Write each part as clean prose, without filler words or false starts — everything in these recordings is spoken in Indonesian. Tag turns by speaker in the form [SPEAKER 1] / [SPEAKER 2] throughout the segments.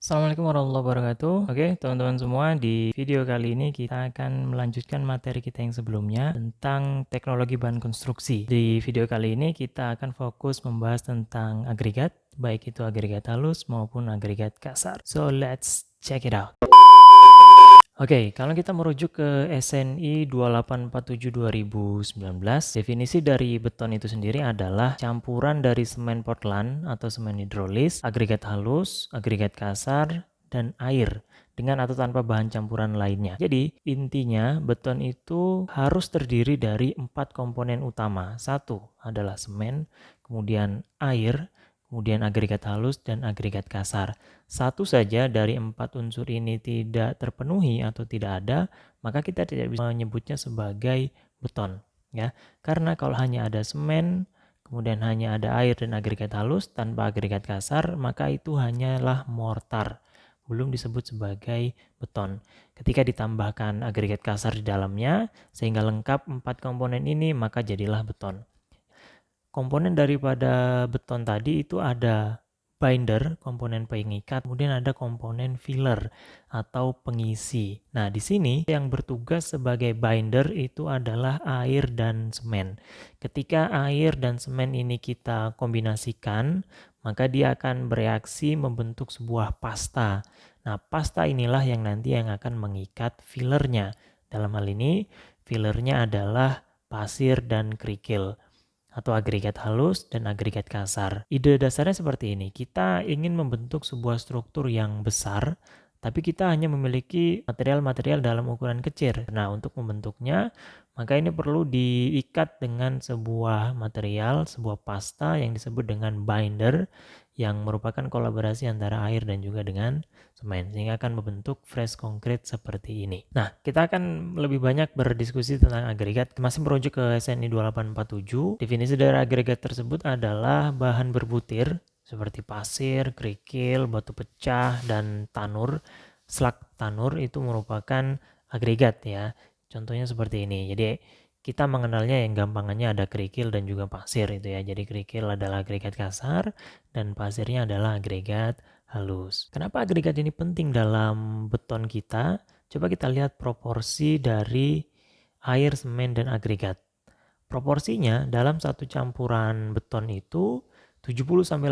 [SPEAKER 1] Assalamualaikum warahmatullahi wabarakatuh. Oke, teman-teman semua, di video kali ini kita akan melanjutkan materi kita yang sebelumnya tentang teknologi bahan konstruksi. Di video kali ini kita akan fokus membahas tentang agregat, baik itu agregat halus maupun agregat kasar. So, let's check it out. Oke, kalau kita merujuk ke SNI 2847 2019, definisi dari beton itu sendiri adalah campuran dari semen Portland atau semen hidrolis, agregat halus, agregat kasar, dan air dengan atau tanpa bahan campuran lainnya. Jadi, intinya beton itu harus terdiri dari 4 komponen utama. Satu adalah semen, kemudian air, kemudian agregat halus dan agregat kasar. Satu saja dari 4 unsur ini tidak terpenuhi atau tidak ada, maka kita tidak bisa menyebutnya sebagai beton, ya. Karena kalau hanya ada semen, kemudian hanya ada air dan agregat halus tanpa agregat kasar, maka itu hanyalah mortar, belum disebut sebagai beton. Ketika ditambahkan agregat kasar di dalamnya sehingga lengkap 4 komponen ini, maka jadilah beton. Komponen daripada beton tadi itu ada binder, komponen pengikat, kemudian ada komponen filler atau pengisi. Nah, di sini yang bertugas sebagai binder itu adalah air dan semen. Ketika air dan semen ini kita kombinasikan, maka dia akan bereaksi membentuk sebuah pasta. Nah, pasta inilah yang nanti yang akan mengikat fillernya. Dalam hal ini, fillernya adalah pasir dan kerikil atau agregat halus dan agregat kasar. Ide dasarnya seperti ini, kita ingin membentuk sebuah struktur yang besar, tapi kita hanya memiliki material-material dalam ukuran kecil. Nah, untuk membentuknya, maka ini perlu diikat dengan sebuah material, sebuah pasta yang disebut dengan binder, yang merupakan kolaborasi antara air dan juga dengan semen, sehingga akan membentuk fresh concrete seperti ini. Nah, kita akan lebih banyak berdiskusi tentang agregat, masih merujuk ke SNI 2847. Definisi dari agregat tersebut adalah bahan berbutir seperti pasir, kerikil, batu pecah, dan tanur. Slag tanur itu merupakan agregat, ya. Contohnya seperti ini. Jadi kita mengenalnya yang gampangannya ada kerikil dan juga pasir itu ya. Jadi kerikil adalah agregat kasar dan pasirnya adalah agregat halus. Kenapa agregat ini penting dalam beton kita? Coba kita lihat proporsi dari air, semen, dan agregat. Proporsinya dalam satu campuran beton itu 70-80%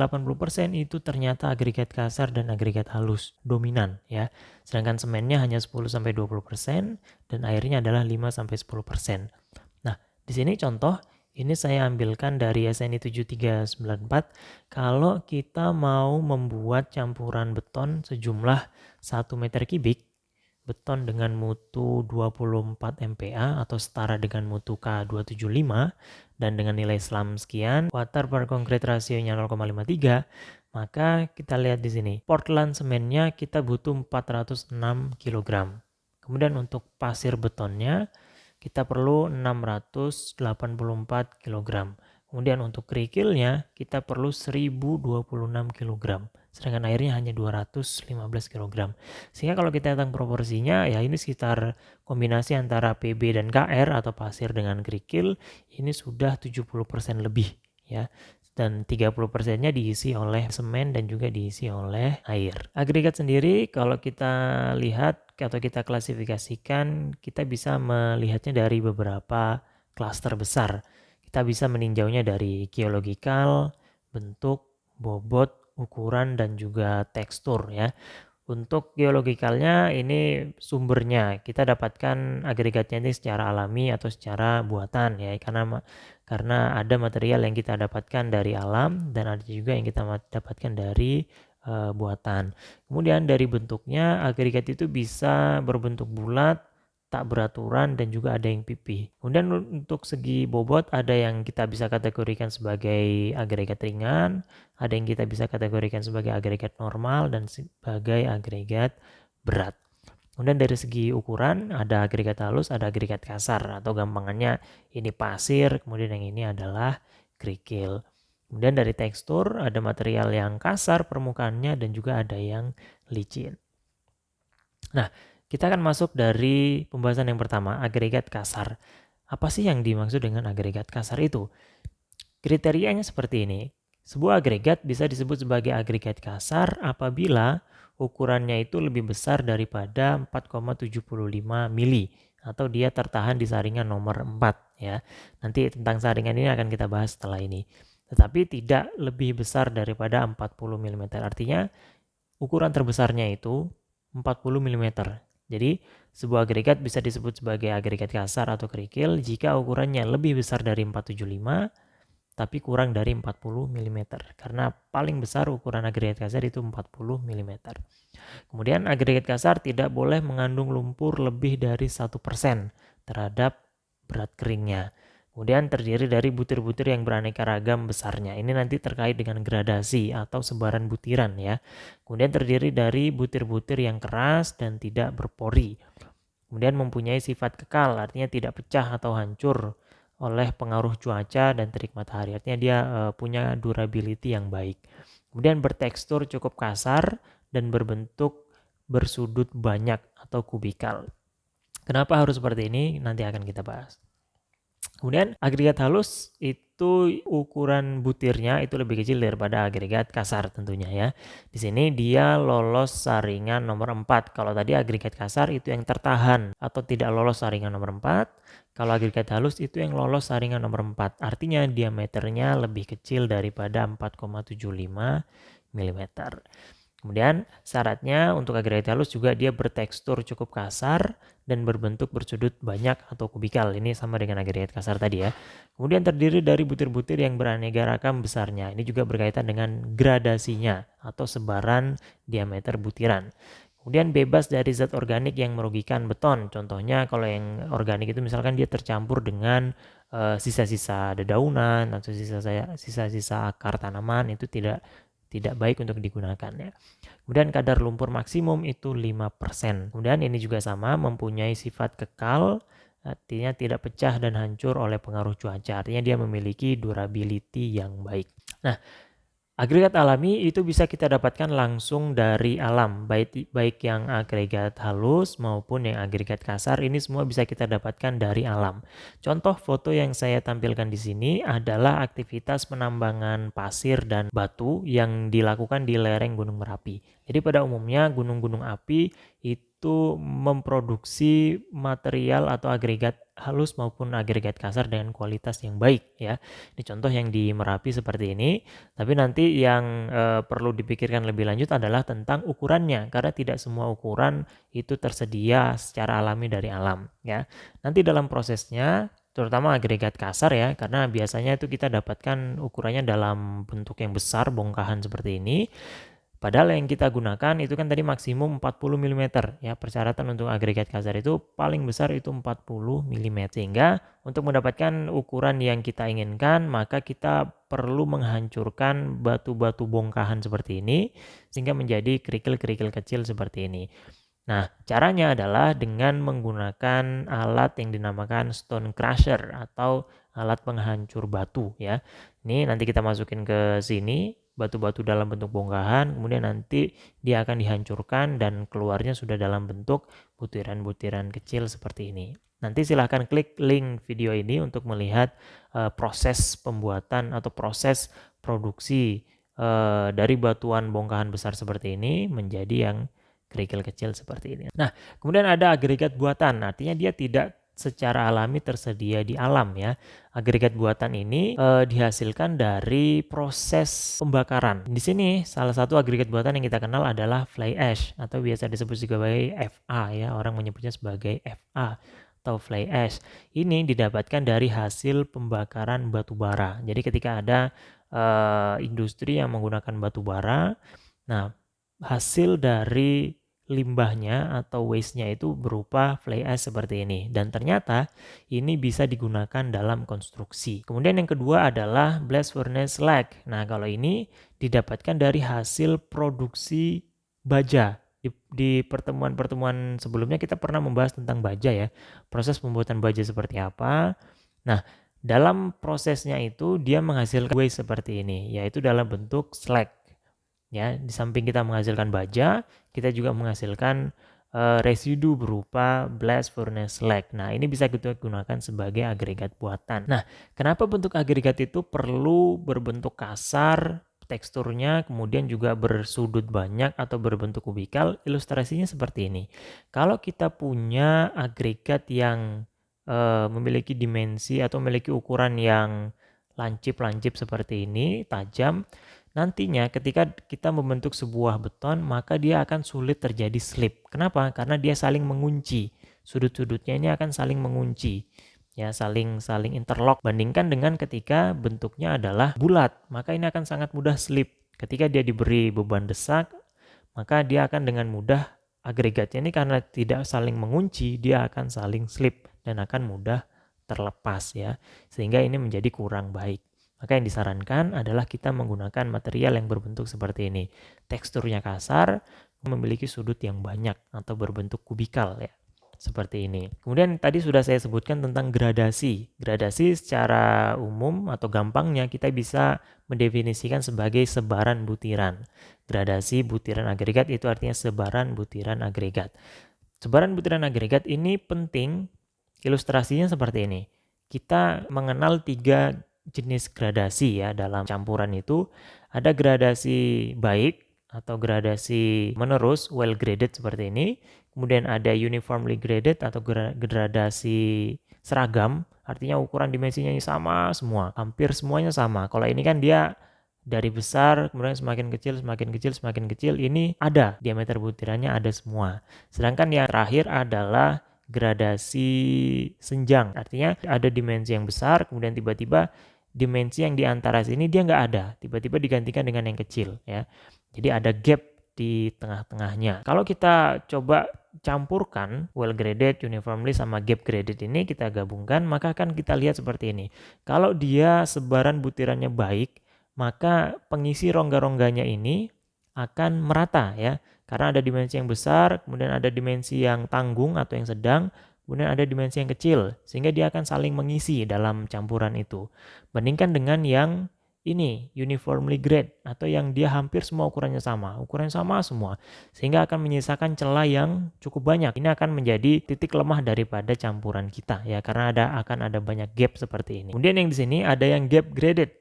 [SPEAKER 1] itu ternyata agregat kasar dan agregat halus dominan, ya. Sedangkan semennya hanya 10-20% dan airnya adalah 5-10%. Nah, di sini contoh ini saya ambilkan dari SNI 7394. Kalau kita mau membuat campuran beton sejumlah 1 meter kubik, beton dengan mutu 24 MPa atau setara dengan mutu K275 dan dengan nilai SLAM sekian, water per concrete rasionya 0,53, maka kita lihat di sini. Portland semennya kita butuh 406 kg. Kemudian untuk pasir betonnya kita perlu 684 kg. Kemudian untuk kerikilnya kita perlu 1026 kg. Sedangkan airnya hanya 215 kg. Sehingga kalau kita hitung proporsinya, ya ini sekitar kombinasi antara PB dan KR atau pasir dengan kerikil, ini sudah 70% lebih, ya. Dan 30%-nya diisi oleh semen dan juga diisi oleh air. Agregat sendiri kalau kita lihat atau kita klasifikasikan, kita bisa melihatnya dari beberapa klaster besar. Kita bisa meninjaunya dari geologikal, bentuk, bobot, ukuran, dan juga tekstur, ya. Untuk geologikalnya ini sumbernya kita dapatkan agregatnya ini secara alami atau secara buatan, ya, karena ada material yang kita dapatkan dari alam dan ada juga yang kita dapatkan dari buatan. Kemudian dari bentuknya agregat itu bisa berbentuk bulat, tak beraturan, dan juga ada yang pipih. Kemudian untuk segi bobot ada yang kita bisa kategorikan sebagai agregat ringan, ada yang kita bisa kategorikan sebagai agregat normal, dan sebagai agregat berat. Kemudian dari segi ukuran ada agregat halus, ada agregat kasar, atau gampangannya ini pasir, kemudian yang ini adalah kerikil. Kemudian dari tekstur ada material yang kasar permukaannya dan juga ada yang licin. Nah, kita akan masuk dari pembahasan yang pertama, agregat kasar. Apa sih yang dimaksud dengan agregat kasar itu? Kriterianya seperti ini. Sebuah agregat bisa disebut sebagai agregat kasar apabila ukurannya itu lebih besar daripada 4,75 mili atau dia tertahan di saringan nomor 4 ya. Nanti tentang saringan ini akan kita bahas setelah ini. Tetapi tidak lebih besar daripada 40 mm. Artinya ukuran terbesarnya itu 40 mm. Jadi sebuah agregat bisa disebut sebagai agregat kasar atau kerikil jika ukurannya lebih besar dari 475 tapi kurang dari 40 mm. Karena paling besar ukuran agregat kasar itu 40 mm. Kemudian agregat kasar tidak boleh mengandung lumpur lebih dari 1% terhadap berat keringnya. Kemudian terdiri dari butir-butir yang beraneka ragam besarnya. Ini nanti terkait dengan gradasi atau sebaran butiran ya. Kemudian terdiri dari butir-butir yang keras dan tidak berpori. Kemudian mempunyai sifat kekal, artinya tidak pecah atau hancur oleh pengaruh cuaca dan terik matahari. Artinya dia punya durability yang baik. Kemudian bertekstur cukup kasar dan berbentuk bersudut banyak atau kubikal. Kenapa harus seperti ini? Nanti akan kita bahas. Kemudian agregat halus itu ukuran butirnya itu lebih kecil daripada agregat kasar tentunya ya. Di sini dia lolos saringan nomor 4. Kalau tadi agregat kasar itu yang tertahan atau tidak lolos saringan nomor 4. Kalau agregat halus itu yang lolos saringan nomor 4. Artinya diameternya lebih kecil daripada 4,75 mm. Kemudian syaratnya untuk agregat halus juga dia bertekstur cukup kasar dan berbentuk bersudut banyak atau kubikal. Ini sama dengan agregat kasar tadi ya. Kemudian terdiri dari butir-butir yang beraneka ragam besarnya. Ini juga berkaitan dengan gradasinya atau sebaran diameter butiran. Kemudian bebas dari zat organik yang merugikan beton. Contohnya kalau yang organik itu misalkan dia tercampur dengan sisa-sisa dedaunan atau sisa-sisa akar tanaman, itu tidak baik untuk digunakan ya. Kemudian kadar lumpur maksimum itu 5%. Kemudian ini juga sama, mempunyai sifat kekal, artinya tidak pecah dan hancur oleh pengaruh cuaca. Artinya dia memiliki durability yang baik. Nah, agregat alami itu bisa kita dapatkan langsung dari alam, baik yang agregat halus maupun yang agregat kasar. Ini semua bisa kita dapatkan dari alam. Contoh foto yang saya tampilkan di sini adalah aktivitas penambangan pasir dan batu yang dilakukan di lereng Gunung Merapi. Jadi pada umumnya gunung-gunung api itu memproduksi material atau agregat halus maupun agregat kasar dengan kualitas yang baik ya. Ini contoh yang di Merapi seperti ini. Tapi nanti yang perlu dipikirkan lebih lanjut adalah tentang ukurannya, karena tidak semua ukuran itu tersedia secara alami dari alam ya. Nanti dalam prosesnya terutama agregat kasar ya, karena biasanya itu kita dapatkan ukurannya dalam bentuk yang besar, bongkahan seperti ini. Padahal yang kita gunakan itu kan tadi maksimum 40 mm ya. Persyaratan untuk agregat kasar itu paling besar itu 40 mm. Sehingga untuk mendapatkan ukuran yang kita inginkan, maka kita perlu menghancurkan batu-batu bongkahan seperti ini sehingga menjadi kerikil-kerikil kecil seperti ini. Nah, caranya adalah dengan menggunakan alat yang dinamakan stone crusher atau alat penghancur batu ya. Ini nanti kita masukin ke sini batu-batu dalam bentuk bongkahan, kemudian nanti dia akan dihancurkan dan keluarnya sudah dalam bentuk butiran-butiran kecil seperti ini. Nanti silahkan klik link video ini untuk melihat proses pembuatan atau proses produksi dari batuan bongkahan besar seperti ini menjadi yang kerikil kecil seperti ini. Nah, kemudian ada agregat buatan, artinya dia tidak secara alami tersedia di alam ya. Agregat buatan ini dihasilkan dari proses pembakaran. Di sini salah satu agregat buatan yang kita kenal adalah fly ash atau biasa disebut sebagai FA ya. Orang menyebutnya sebagai FA atau fly ash. Ini didapatkan dari hasil pembakaran batu bara. Jadi ketika ada industri yang menggunakan batu bara, nah hasil dari limbahnya atau waste-nya itu berupa fly ash seperti ini, dan ternyata ini bisa digunakan dalam konstruksi. Kemudian yang kedua adalah blast furnace slag. Nah, kalau ini didapatkan dari hasil produksi baja. Di pertemuan-pertemuan sebelumnya kita pernah membahas tentang baja ya, proses pembuatan baja seperti apa. Nah, dalam prosesnya itu dia menghasilkan waste seperti ini, yaitu dalam bentuk slag. Ya, di samping kita menghasilkan baja, kita juga menghasilkan residu berupa blast furnace slag. Nah, ini bisa kita gunakan sebagai agregat buatan. Nah, kenapa bentuk agregat itu perlu berbentuk kasar teksturnya, kemudian juga bersudut banyak atau berbentuk kubikal, ilustrasinya seperti ini. Kalau kita punya agregat yang memiliki dimensi atau memiliki ukuran yang lancip-lancip seperti ini, tajam, nantinya ketika kita membentuk sebuah beton, maka dia akan sulit terjadi slip. Kenapa? Karena dia saling mengunci. Sudut-sudutnya ini akan saling mengunci. Ya, saling interlock. Bandingkan dengan ketika bentuknya adalah bulat, maka ini akan sangat mudah slip. Ketika dia diberi beban desak, maka dia akan dengan mudah, agregatnya ini karena tidak saling mengunci, dia akan saling slip dan akan mudah terlepas ya. Sehingga ini menjadi kurang baik. Maka yang disarankan adalah kita menggunakan material yang berbentuk seperti ini. Teksturnya kasar, memiliki sudut yang banyak atau berbentuk kubikal ya. Seperti ini. Kemudian tadi sudah saya sebutkan tentang gradasi. Gradasi secara umum atau gampangnya kita bisa mendefinisikan sebagai sebaran butiran. Gradasi butiran agregat itu artinya sebaran butiran agregat. Sebaran butiran agregat ini penting, ilustrasinya seperti ini. Kita mengenal 3 jenis gradasi ya dalam campuran itu. Ada gradasi baik atau gradasi menerus, well graded seperti ini. Kemudian ada uniformly graded atau gradasi seragam, artinya ukuran dimensinya sama semua, hampir semuanya sama. Kalau ini kan dia dari besar, kemudian semakin kecil, semakin kecil, semakin kecil, ini ada, diameter butirannya ada semua. Sedangkan yang terakhir adalah gradasi senjang, artinya ada dimensi yang besar, kemudian tiba-tiba dimensi yang di antara sini dia nggak ada, tiba-tiba digantikan dengan yang kecil ya. Jadi ada gap di tengah-tengahnya. Kalau kita coba campurkan well graded, uniformly sama gap graded ini kita gabungkan, maka akan kita lihat seperti ini. Kalau dia sebaran butirannya baik, maka pengisi rongga-rongganya ini akan merata ya. Karena ada dimensi yang besar, kemudian ada dimensi yang tanggung atau yang sedang, kemudian ada dimensi yang kecil, sehingga dia akan saling mengisi dalam campuran itu. Bandingkan dengan yang ini uniformly grade atau yang dia hampir semua ukurannya sama semua, sehingga akan menyisakan celah yang cukup banyak. Ini akan menjadi titik lemah daripada campuran kita ya, karena akan ada banyak gap seperti ini. Kemudian yang di sini ada yang gap graded.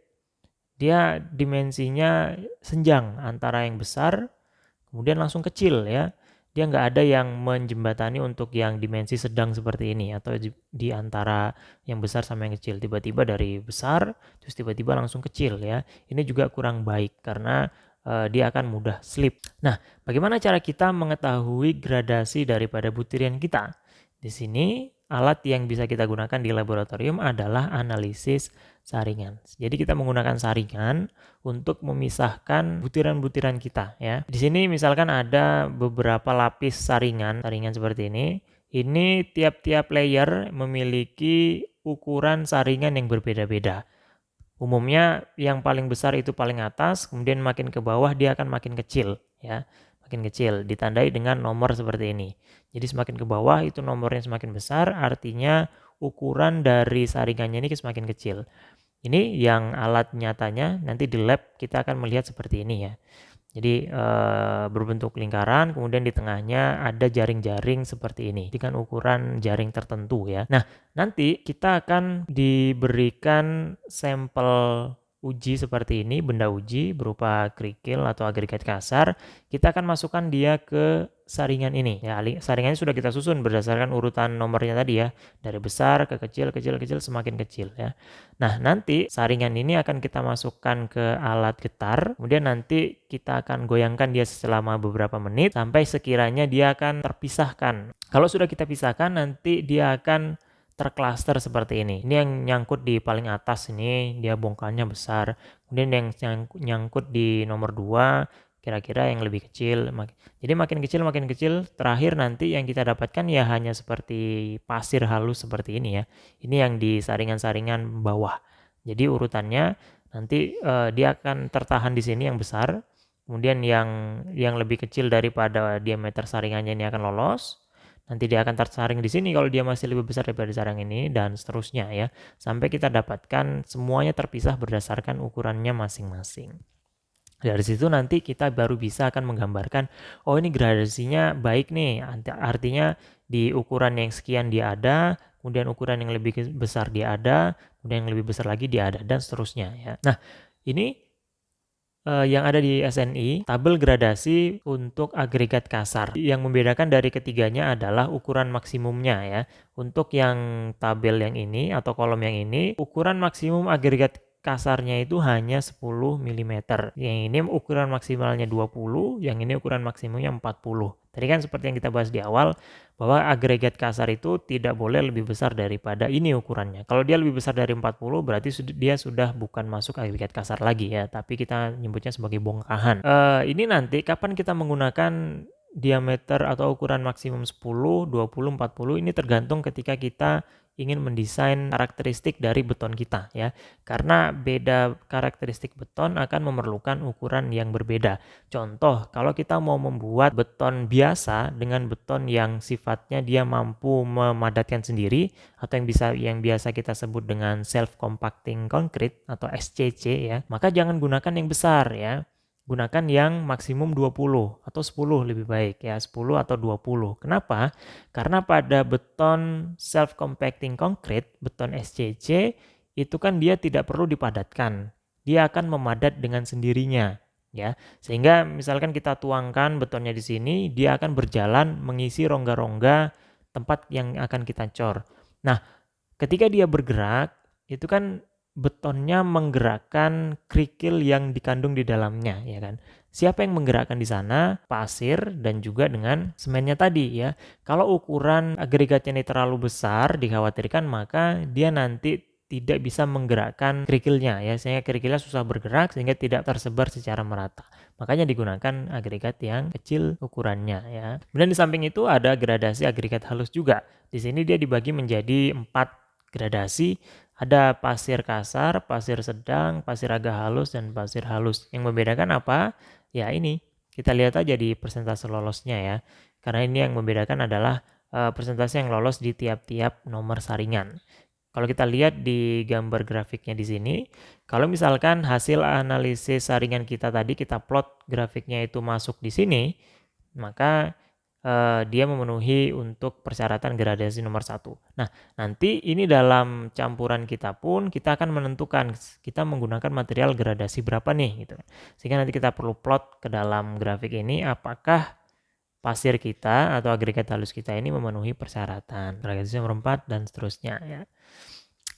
[SPEAKER 1] Dia dimensinya senjang antara yang besar kemudian langsung kecil ya. Dia nggak ada yang menjembatani untuk yang dimensi sedang seperti ini atau di antara yang besar sama yang kecil. Tiba-tiba dari besar terus tiba-tiba langsung kecil ya. Ini juga kurang baik karena dia akan mudah slip. Nah, bagaimana cara kita mengetahui gradasi daripada butiran kita? Di sini alat yang bisa kita gunakan di laboratorium adalah analisis saringan. Jadi kita menggunakan saringan untuk memisahkan butiran-butiran kita ya. Di sini misalkan ada beberapa lapis saringan seperti ini. Ini tiap-tiap layer memiliki ukuran saringan yang berbeda-beda. Umumnya yang paling besar itu paling atas, kemudian makin ke bawah dia akan makin kecil ya. Makin kecil ditandai dengan nomor seperti ini. Jadi semakin ke bawah itu nomornya semakin besar, artinya ukuran dari saringannya ini semakin kecil. Ini yang alat nyatanya, nanti di lab kita akan melihat seperti ini ya. Jadi berbentuk lingkaran, kemudian di tengahnya ada jaring-jaring seperti ini dengan ukuran jaring tertentu ya. Nah, nanti kita akan diberikan sampel uji seperti ini, benda uji berupa kerikil atau agregat kasar. Kita akan masukkan dia ke saringan ini. Ya, saringannya sudah kita susun berdasarkan urutan nomornya tadi ya, dari besar ke kecil, kecil, kecil, semakin kecil ya. Nah, nanti saringan ini akan kita masukkan ke alat getar, kemudian nanti kita akan goyangkan dia selama beberapa menit sampai sekiranya dia akan terpisahkan. Kalau sudah kita pisahkan, nanti dia akan terklaster seperti ini. Ini yang nyangkut di paling atas ini, dia bongkahannya besar. Kemudian yang nyangkut di nomor 2, kira-kira yang lebih kecil. Jadi makin kecil, terakhir nanti yang kita dapatkan ya hanya seperti pasir halus seperti ini ya. Ini yang di saringan-saringan bawah. Jadi urutannya nanti dia akan tertahan di sini yang besar. Kemudian yang lebih kecil daripada diameter saringannya ini akan lolos. Nanti dia akan tersaring di sini kalau dia masih lebih besar daripada sarang ini dan seterusnya ya. Sampai kita dapatkan semuanya terpisah berdasarkan ukurannya masing-masing. Dari situ nanti kita baru bisa akan menggambarkan, oh ini gradasinya baik nih, artinya di ukuran yang sekian dia ada, kemudian ukuran yang lebih besar dia ada, kemudian yang lebih besar lagi dia ada, dan seterusnya ya. Nah, ini yang ada di SNI, tabel gradasi untuk agregat kasar. Yang membedakan dari ketiganya adalah ukuran maksimumnya ya. Untuk yang tabel yang ini atau kolom yang ini, ukuran maksimum agregat kasarnya itu hanya 10 mm. Yang ini ukuran maksimalnya 20, yang ini ukuran maksimumnya 40. Tadi kan seperti yang kita bahas di awal, bahwa agregat kasar itu tidak boleh lebih besar daripada ini ukurannya. Kalau dia lebih besar dari 40, berarti dia sudah bukan masuk agregat kasar lagi ya, tapi kita nyebutnya sebagai bongkahan. Ini nanti kapan kita menggunakan diameter atau ukuran maksimum 10, 20, 40 ini tergantung ketika kita ingin mendesain karakteristik dari beton kita ya. Karena beda karakteristik beton akan memerlukan ukuran yang berbeda. Contoh, kalau kita mau membuat beton biasa dengan beton yang sifatnya dia mampu memadatkan sendiri atau yang biasa kita sebut dengan self compacting concrete atau SCC ya, maka jangan gunakan yang besar ya. Gunakan yang maksimum 20 atau 10 lebih baik ya, 10 atau 20. Kenapa? Karena pada beton self compacting concrete, beton SCC itu kan dia tidak perlu dipadatkan. Dia akan memadat dengan sendirinya ya. Sehingga misalkan kita tuangkan betonnya di sini, dia akan berjalan mengisi rongga-rongga tempat yang akan kita cor. Nah, ketika dia bergerak, itu kan betonnya menggerakkan kerikil yang dikandung di dalamnya, ya kan? Siapa yang menggerakkan di sana? Pasir dan juga dengan semennya tadi ya. Kalau ukuran agregatnya ini terlalu besar, dikhawatirkan maka dia nanti tidak bisa menggerakkan kerikilnya ya, sehingga kerikilnya susah bergerak sehingga tidak tersebar secara merata. Makanya digunakan agregat yang kecil ukurannya ya. Kemudian di samping itu ada gradasi agregat halus juga. Di sini dia dibagi menjadi 4 gradasi. Ada pasir kasar, pasir sedang, pasir agak halus, dan pasir halus. Yang membedakan apa? Ya ini, kita lihat aja di persentase lolosnya ya. Karena ini yang membedakan adalah persentase yang lolos di tiap-tiap nomor saringan. Kalau kita lihat di gambar grafiknya di sini, kalau misalkan hasil analisis saringan kita tadi, kita plot grafiknya itu masuk di sini, maka dia memenuhi untuk persyaratan gradasi nomor 1. Nah, nanti ini dalam campuran kita pun kita akan menentukan kita menggunakan material gradasi berapa nih gitu. Sehingga nanti kita perlu plot ke dalam grafik ini apakah pasir kita atau agregat halus kita ini memenuhi persyaratan gradasi nomor 4 dan seterusnya ya.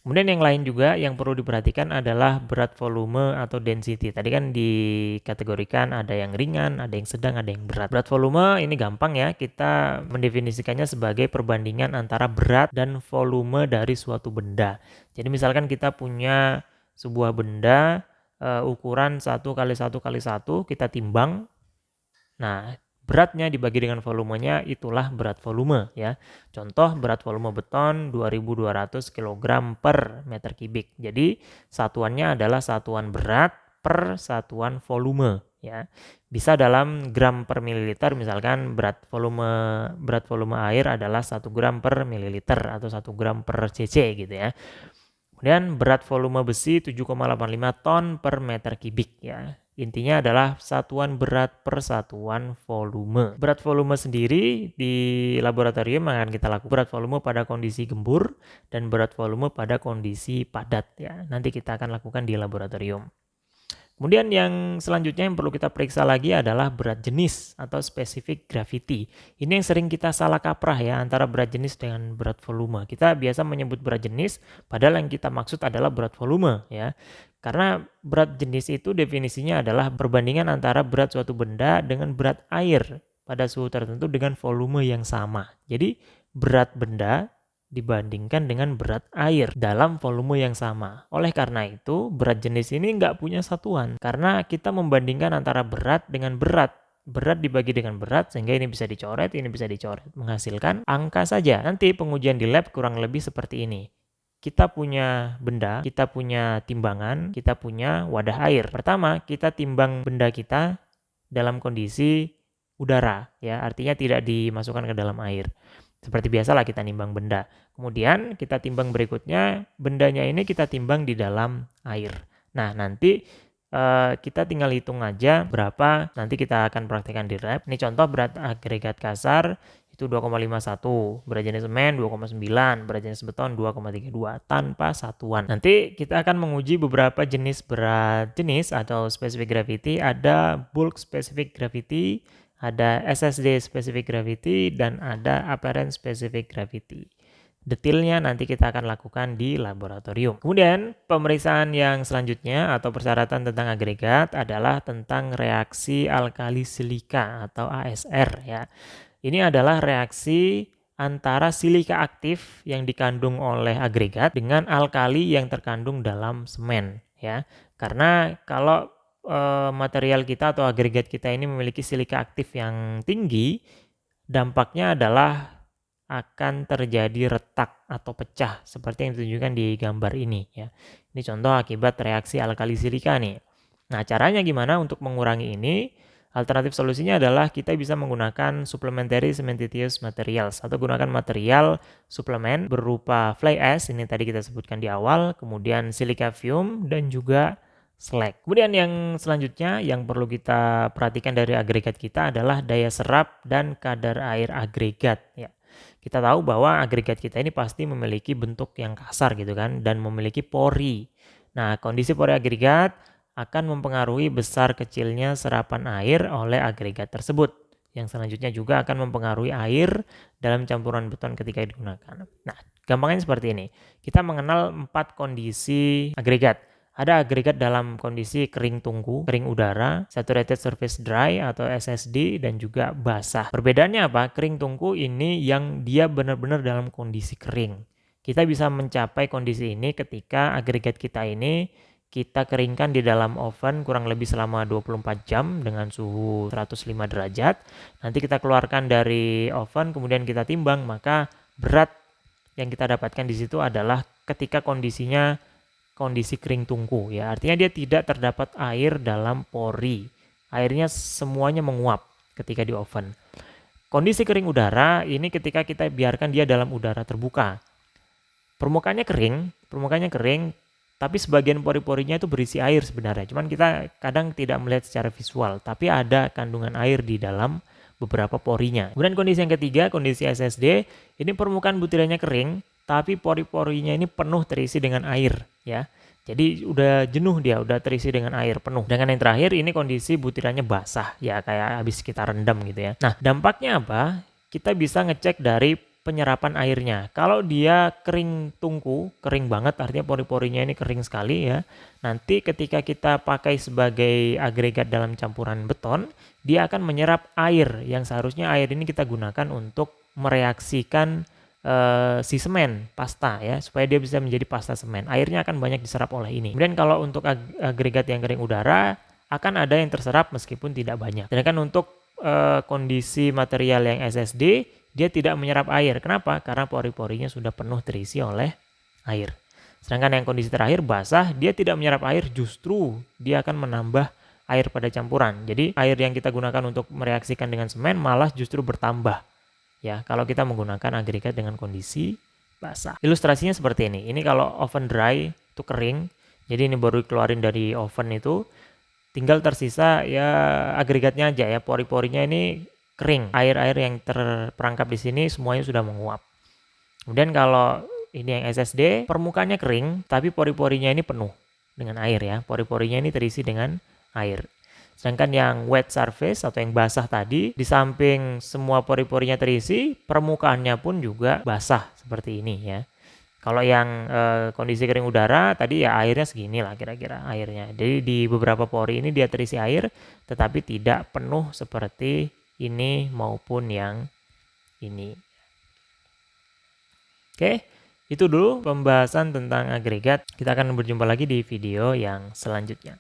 [SPEAKER 1] Kemudian yang lain juga yang perlu diperhatikan adalah berat volume atau density. Tadi kan dikategorikan ada yang ringan, ada yang sedang, ada yang berat. Berat volume ini gampang ya, kita mendefinisikannya sebagai perbandingan antara berat dan volume dari suatu benda. Jadi misalkan kita punya sebuah benda ukuran 1 kali 1 kali 1, kita timbang. Nah, beratnya dibagi dengan volumenya, itulah berat volume ya. Contoh berat volume beton 2200 kg per meter kubik. Jadi satuannya adalah satuan berat per satuan volume ya. Bisa dalam gram per mililiter, misalkan berat volume air adalah 1 gram per mililiter atau 1 gram per cc gitu ya. Kemudian berat volume besi 7,85 ton per meter kubik ya. Intinya adalah satuan berat per satuan volume. Berat volume sendiri di laboratorium akan kita lakukan berat volume pada kondisi gembur dan berat volume pada kondisi padat ya. Nanti kita akan lakukan di laboratorium. Kemudian yang selanjutnya yang perlu kita periksa lagi adalah berat jenis atau specific gravity. Ini yang sering kita salah kaprah ya antara berat jenis dengan berat volume. Kita biasa menyebut berat jenis padahal yang kita maksud adalah berat volume ya. Karena berat jenis itu definisinya adalah perbandingan antara berat suatu benda dengan berat air pada suhu tertentu dengan volume yang sama. Jadi berat benda dibandingkan dengan berat air dalam volume yang sama. Oleh karena itu, berat jenis ini nggak punya satuan. Karena kita membandingkan antara berat dengan berat. Berat dibagi dengan berat, sehingga ini bisa dicoret, ini bisa dicoret. Menghasilkan angka saja. Nanti pengujian di lab kurang lebih seperti ini. Kita punya benda, kita punya timbangan, kita punya wadah air. Pertama, kita timbang benda kita dalam kondisi udara, ya, artinya tidak dimasukkan ke dalam air. Seperti biasalah kita nimbang benda. Kemudian kita timbang berikutnya, bendanya ini kita timbang di dalam air. Nah, nanti kita tinggal hitung aja berapa, nanti kita akan praktekkan di lab. Ini contoh berat agregat kasar, itu 2,51, berat jenis semen 2,9, berat jenis beton 2,32 tanpa satuan. Nanti kita akan menguji beberapa jenis berat jenis atau specific gravity, ada bulk specific gravity, ada SSD specific gravity, dan ada apparent specific gravity. Detailnya nanti kita akan lakukan di laboratorium. Kemudian pemeriksaan yang selanjutnya atau persyaratan tentang agregat adalah tentang reaksi alkali silika atau ASR ya. Ini adalah reaksi antara silika aktif yang dikandung oleh agregat dengan alkali yang terkandung dalam semen ya. Karena kalau material kita atau agregat kita ini memiliki silika aktif yang tinggi, dampaknya adalah akan terjadi retak atau pecah seperti yang ditunjukkan di gambar ini ya. Ini contoh akibat reaksi alkali silika nih. Nah, caranya gimana untuk mengurangi ini? Alternatif solusinya adalah kita bisa menggunakan supplementary cementitious materials atau gunakan material suplemen berupa fly ash, ini tadi kita sebutkan di awal, kemudian silica fume dan juga slag. Kemudian yang selanjutnya yang perlu kita perhatikan dari agregat kita adalah daya serap dan kadar air agregat ya. Kita tahu bahwa agregat kita ini pasti memiliki bentuk yang kasar gitu kan dan memiliki pori. Nah, kondisi pori agregat akan mempengaruhi besar kecilnya serapan air oleh agregat tersebut. Yang selanjutnya juga akan mempengaruhi air dalam campuran beton ketika digunakan. Nah, gampangnya seperti ini. Kita mengenal 4 kondisi agregat. Ada agregat dalam kondisi kering tungku, kering udara, saturated surface dry atau SSD, dan juga basah. Perbedaannya apa? Kering tungku ini yang dia benar-benar dalam kondisi kering. Kita bisa mencapai kondisi ini ketika agregat kita ini kita keringkan di dalam oven kurang lebih selama 24 jam dengan suhu 105 derajat. Nanti kita keluarkan dari oven, kemudian kita timbang, maka berat yang kita dapatkan di situ adalah ketika kondisinya kondisi kering tungku ya. Artinya dia tidak terdapat air dalam pori. Airnya semuanya menguap ketika di oven. Kondisi kering udara ini ketika kita biarkan dia dalam udara terbuka. Permukaannya kering, tapi sebagian pori-porinya itu berisi air sebenarnya. Cuman kita kadang tidak melihat secara visual, tapi ada kandungan air di dalam beberapa porinya. Kemudian kondisi yang ketiga, kondisi SSD, ini permukaan butirannya kering, tapi pori-porinya ini penuh terisi dengan air ya. Jadi udah jenuh dia, udah terisi dengan air penuh. Dengan yang terakhir ini kondisi butirannya basah ya, kayak habis kita rendam gitu ya. Nah, dampaknya apa? Kita bisa ngecek dari penyerapan airnya. Kalau dia kering tungku, kering banget artinya pori-porinya ini kering sekali ya. Nanti ketika kita pakai sebagai agregat dalam campuran beton, dia akan menyerap air yang seharusnya air ini kita gunakan untuk mereaksikan si semen pasta ya, supaya dia bisa menjadi pasta semen. Airnya akan banyak diserap oleh ini. Kemudian kalau untuk agregat yang kering udara akan ada yang terserap meskipun tidak banyak. Sedangkan untuk kondisi material yang SSD dia tidak menyerap air. Kenapa? Karena pori-porinya sudah penuh terisi oleh air. Sedangkan yang kondisi terakhir basah, dia tidak menyerap air, justru dia akan menambah air pada campuran. Jadi air yang kita gunakan untuk mereaksikan dengan semen malah justru bertambah. Ya, kalau kita menggunakan agregat dengan kondisi basah. Ilustrasinya seperti ini. Ini kalau oven dry itu kering. Jadi ini baru keluarin dari oven itu, tinggal tersisa ya agregatnya aja ya. Pori-porinya ini kering. Air-air yang terperangkap di sini semuanya sudah menguap. Kemudian kalau ini yang SSD, permukaannya kering, tapi pori-porinya ini penuh dengan air ya. Pori-porinya ini terisi dengan air. Sedangkan yang wet surface atau yang basah tadi, di samping semua pori-porinya terisi, permukaannya pun juga basah seperti ini ya. Kalau yang kondisi kering udara tadi ya airnya segini lah kira-kira airnya. Jadi di beberapa pori ini dia terisi air, tetapi tidak penuh seperti ini maupun yang ini. Oke, itu dulu pembahasan tentang agregat. Kita akan berjumpa lagi di video yang selanjutnya.